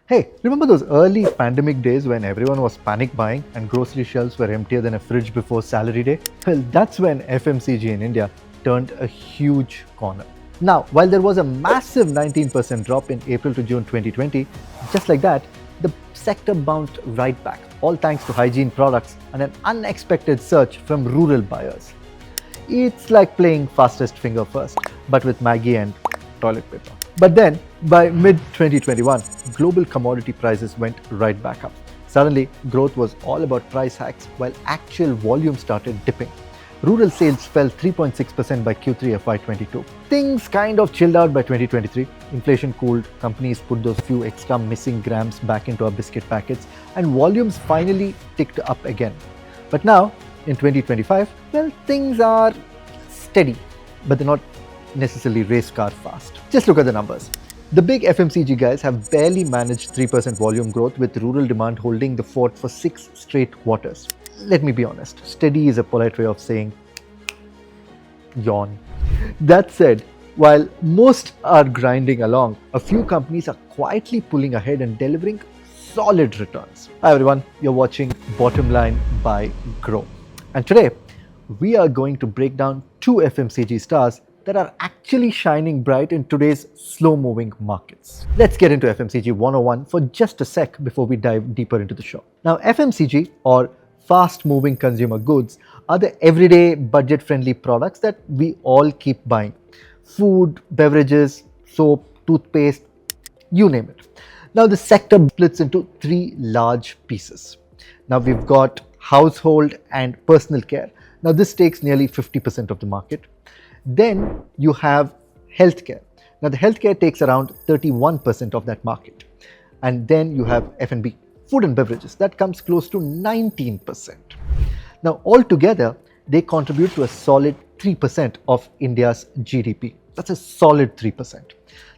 Hey, remember those early pandemic days when everyone was panic buying and grocery shelves were emptier than a fridge before salary day? Well, that's when FMCG in India turned a huge corner. Now, while there was a massive 19% drop in April to June 2020, just like that, the sector bounced right back, all thanks to hygiene products and an unexpected surge from rural buyers. It's like playing fastest finger first, but with Maggie and toilet paper. But then, by mid 2021, global commodity prices went right back up. Suddenly, growth was all about price hikes while actual volume started dipping. Rural sales fell 3.6% by Q3 FY22. Things kind of chilled out by 2023. Inflation cooled, companies put those few extra missing grams back into our biscuit packets, and volumes finally ticked up again. But now, in 2025, well, things are steady, but they're not necessarily race car fast. Just look at the numbers. The big FMCG guys have barely managed 3% volume growth, with rural demand holding the fort for 6 straight quarters. Let me be honest, steady is a polite way of saying yawn. That said, while most are grinding along, a few companies are quietly pulling ahead and delivering solid returns. Hi everyone, you're watching Bottom Line by Grow. And today, we are going to break down 2 FMCG stars that are actually shining bright in today's slow-moving markets. Let's get into FMCG 101 for just a sec before we dive deeper into the show. Now, FMCG, or fast-moving consumer goods, are the everyday budget-friendly products that we all keep buying. Food, beverages, soap, toothpaste, you name it. Now, the sector splits into 3 large pieces. Now, we've got household and personal care. Now, this takes nearly 50% of the market. Then you have healthcare. Now, the healthcare takes around 31% of that market. And then you have F&B, food and beverages, that comes close to 19%. Now, altogether, they contribute to a solid 3% of India's GDP. That's a solid 3%.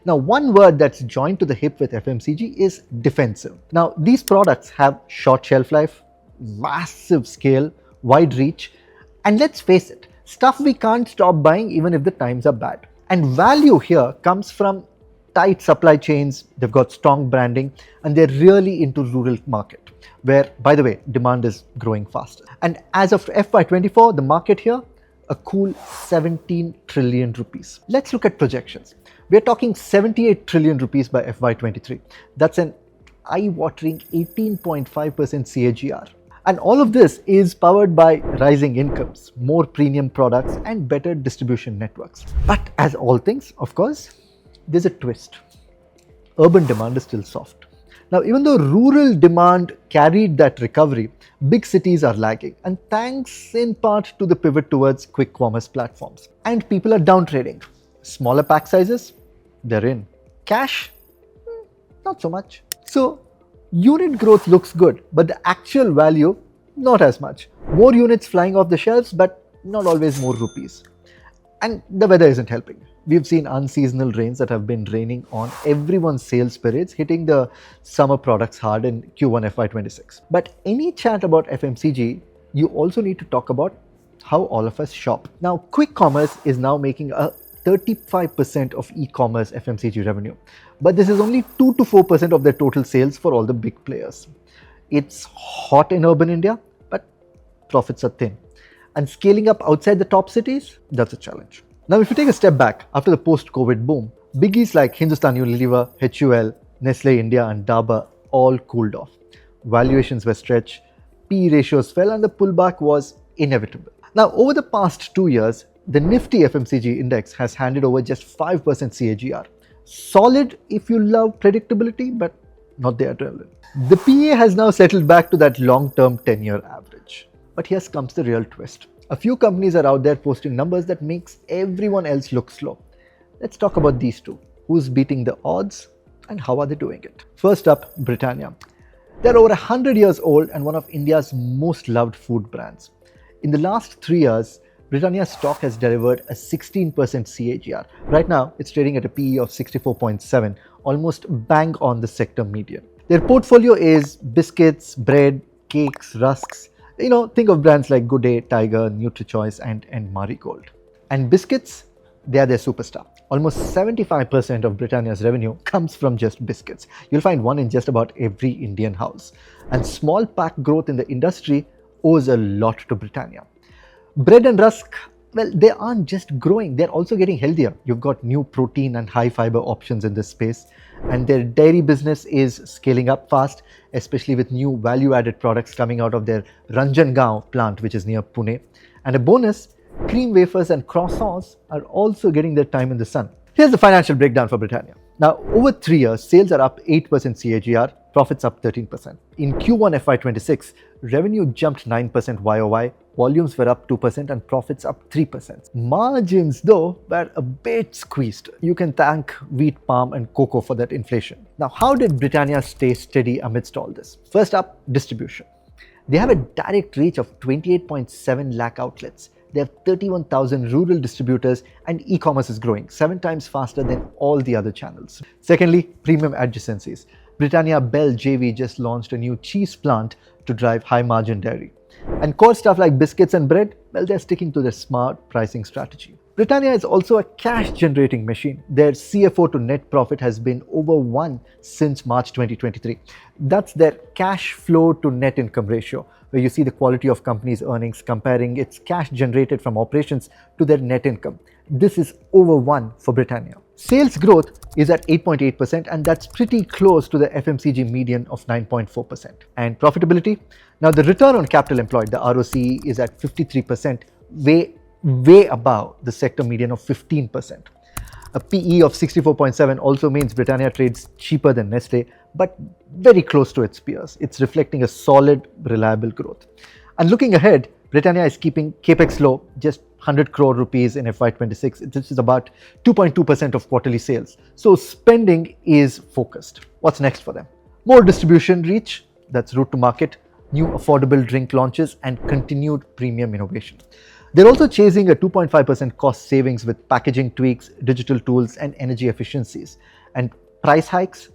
Now, one word that's joined to the hip with FMCG is defensive. Now, these products have short shelf life, massive scale, wide reach, and let's face it, stuff we can't stop buying even if the times are bad. And value here comes from tight supply chains, they've got strong branding, and they're really into rural market, where, by the way, demand is growing faster. And as of FY24, the market here, a cool 17 trillion rupees. Let's look at projections. We're talking 78 trillion rupees by FY23. That's an eye-watering 18.5% CAGR. And all of this is powered by rising incomes, more premium products, and better distribution networks. But as all things, of course, there's a twist. Urban demand is still soft. Now, even though rural demand carried that recovery, big cities are lagging, and thanks in part to the pivot towards quick commerce platforms. And people are downtrading. Smaller pack sizes, they're in. Cash, not so much. So, unit growth looks good, but the actual value, not as much. More units flying off the shelves, but not always more rupees. And the weather isn't helping. We've seen unseasonal rains that have been raining on everyone's sales periods, hitting the summer products hard in Q1 FY26. But any chat about FMCG, you also need to talk about how all of us shop. Now, quick commerce is now making a 35% of e-commerce FMCG revenue. But this is only 2 to 4% of their total sales for all the big players. It's hot in urban India, but profits are thin. And scaling up outside the top cities, that's a challenge. Now, if you take a step back, after the post-COVID boom, biggies like Hindustan Unilever, HUL, Nestle India and Dabur all cooled off. Valuations were stretched, PE ratios fell, and the pullback was inevitable. Now, over the past 2 years, the Nifty FMCG index has handed over just 5% CAGR. Solid if you love predictability, but not the adrenaline. The PA has now settled back to that long-term 10-year average. But here comes the real twist. A few companies are out there posting numbers that makes everyone else look slow. Let's talk about these 2. Who's beating the odds and how are they doing it? First up, Britannia. They're over 100 years old and one of India's most loved food brands. In the last 3 years, Britannia's stock has delivered a 16% CAGR. Right now, it's trading at a PE of 64.7, almost bang on the sector median. Their portfolio is biscuits, bread, cakes, rusks. Think of brands like Good Day, Tiger, NutriChoice, and Marigold. And biscuits, they are their superstar. Almost 75% of Britannia's revenue comes from just biscuits. You'll find one in just about every Indian house. And small pack growth in the industry owes a lot to Britannia. Bread and rusk, well, they aren't just growing, they're also getting healthier. You've got new protein and high fiber options in this space. And their dairy business is scaling up fast, especially with new value-added products coming out of their Ranjangaon plant, which is near Pune. And a bonus, cream wafers and croissants are also getting their time in the sun. Here's the financial breakdown for Britannia. Now, over 3 years, sales are up 8% CAGR, profits up 13%. In Q1 FY26, revenue jumped 9% YOY, volumes were up 2% and profits up 3%. Margins, though, were a bit squeezed. You can thank wheat, palm and cocoa for that inflation. Now, how did Britannia stay steady amidst all this? First up, distribution. They have a direct reach of 28.7 lakh outlets. They have 31,000 rural distributors and e-commerce is growing 7 times faster than all the other channels. Secondly, premium adjacencies. Britannia Bell JV just launched a new cheese plant to drive high margin dairy. And core stuff like biscuits and bread, well, they're sticking to their smart pricing strategy. Britannia is also a cash generating machine. Their CFO to net profit has been over 1 since March 2023. That's their cash flow to net income ratio, where you see the quality of company's earnings comparing its cash generated from operations to their net income. This is over 1 for Britannia. Sales growth is at 8.8% and that's pretty close to the FMCG median of 9.4%. And profitability? Now the return on capital employed, the ROCE, is at 53%, way above the sector median of 15%. A PE of 64.7 also means Britannia trades cheaper than Nestle, but very close to its peers. It's reflecting a solid, reliable growth. And looking ahead, Britannia is keeping capex low, just 100 crore rupees in FY26. This is about 2.2% of quarterly sales. So spending is focused. What's next for them? More distribution reach, that's route to market, new affordable drink launches, and continued premium innovation. They're also chasing a 2.5% cost savings with packaging tweaks, digital tools, and energy efficiencies. And price hikes,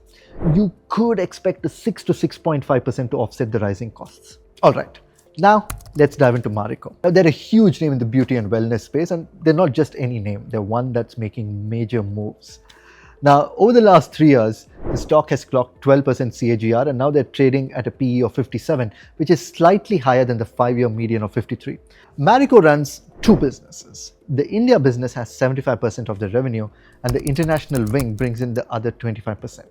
you could expect a 6 to 6.5% to offset the rising costs. All right, now let's dive into Marico. Now, they're a huge name in the beauty and wellness space, and they're not just any name, they're one that's making major moves. Now, over the last 3 years, the stock has clocked 12% CAGR and now they're trading at a PE of 57, which is slightly higher than the 5-year median of 53. Marico runs 2 businesses. The India business has 75% of the revenue and the international wing brings in the other 25%.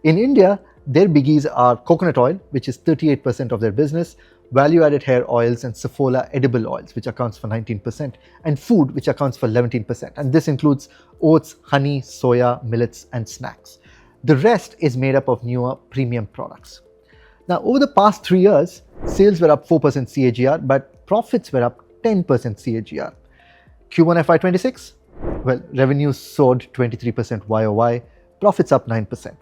In India, their biggies are coconut oil, which is 38% of their business, value-added hair oils and Saffola edible oils, which accounts for 19%, and food, which accounts for 11%. And this includes oats, honey, soya, millets, and snacks. The rest is made up of newer premium products. Now, over the past 3 years, sales were up 4% CAGR, but profits were up 10% CAGR. Q1 FY26, well, revenues soared 23% YOY, profits up 9%.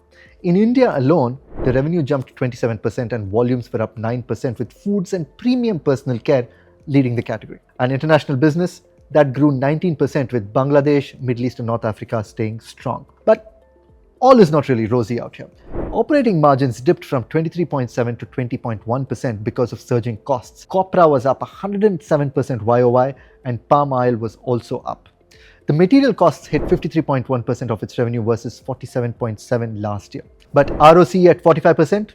In India alone, the revenue jumped 27% and volumes were up 9%, with foods and premium personal care leading the category. And international business, that grew 19%, with Bangladesh, Middle East and North Africa staying strong. But all is not really rosy out here. Operating margins dipped from 23.7 to 20.1% because of surging costs. Copra was up 107% YOY and palm oil was also up. The material costs hit 53.1% of its revenue versus 47.7% last year. But ROCE at 45%,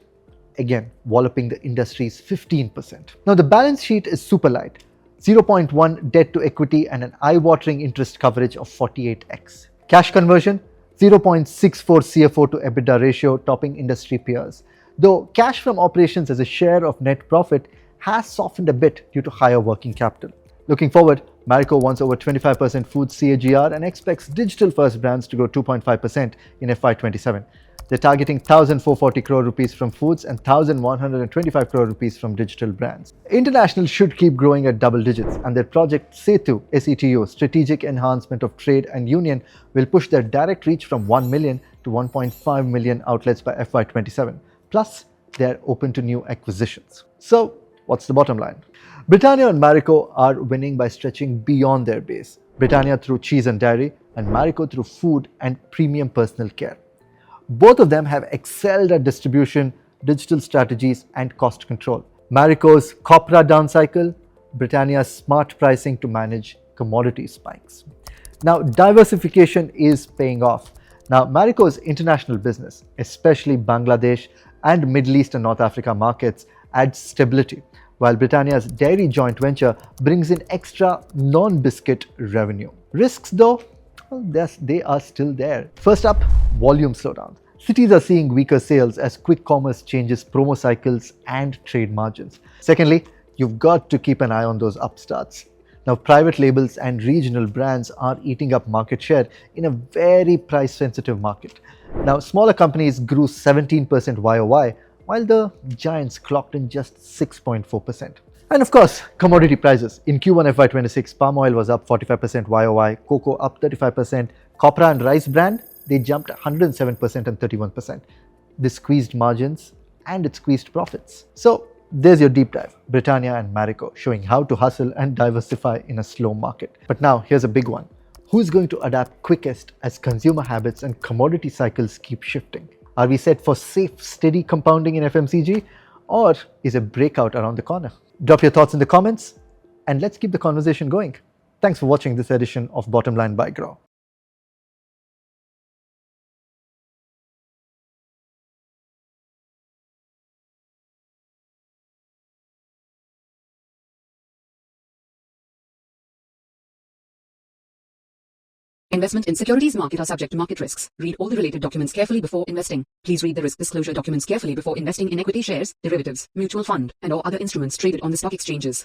again, walloping the industry's 15%. Now the balance sheet is super light. 0.1 debt to equity and an eye-watering interest coverage of 48x. Cash conversion, 0.64 CFO to EBITDA ratio, topping industry peers. Though cash from operations as a share of net profit has softened a bit due to higher working capital. Looking forward, Marico wants over 25% food CAGR and expects digital-first brands to grow 2.5% in FY27. They're targeting 1,440 crore rupees from foods and 1,125 crore rupees from digital brands. International should keep growing at double digits, and their project SETU, Strategic Enhancement of Trade and Union, will push their direct reach from 1 million to 1.5 million outlets by FY27. Plus, they're open to new acquisitions. So, what's the bottom line? Britannia and Marico are winning by stretching beyond their base. Britannia through cheese and dairy, and Marico through food and premium personal care. Both of them have excelled at distribution, digital strategies, and cost control. Marico's Copra down cycle, Britannia's smart pricing to manage commodity spikes. Now, diversification is paying off. Now, Marico's international business, especially Bangladesh and Middle East and North Africa markets, adds stability, while Britannia's dairy joint venture brings in extra non-biscuit revenue. Risks, though, well, they are still there. First up, volume slowdown. Cities are seeing weaker sales as quick commerce changes promo cycles and trade margins. Secondly, you've got to keep an eye on those upstarts. Now, private labels and regional brands are eating up market share in a very price-sensitive market. Now, smaller companies grew 17% YOY, while the giants clocked in just 6.4%. And of course, commodity prices. In Q1 FY26, palm oil was up 45% YOY, cocoa up 35%, copra and rice brand, they jumped 107% and 31%. This squeezed margins and it squeezed profits. So, there's your deep dive, Britannia and Marico, showing how to hustle and diversify in a slow market. But now, here's a big one. Who's going to adapt quickest as consumer habits and commodity cycles keep shifting? Are we set for safe, steady compounding in FMCG? Or is a breakout around the corner? Drop your thoughts in the comments and let's keep the conversation going. Thanks for watching this edition of Bottom Line by Grow. Investment in securities market are subject to market risks. Read all the related documents carefully before investing. Please read the risk disclosure documents carefully before investing in equity shares, derivatives, mutual fund, and or other instruments traded on the stock exchanges.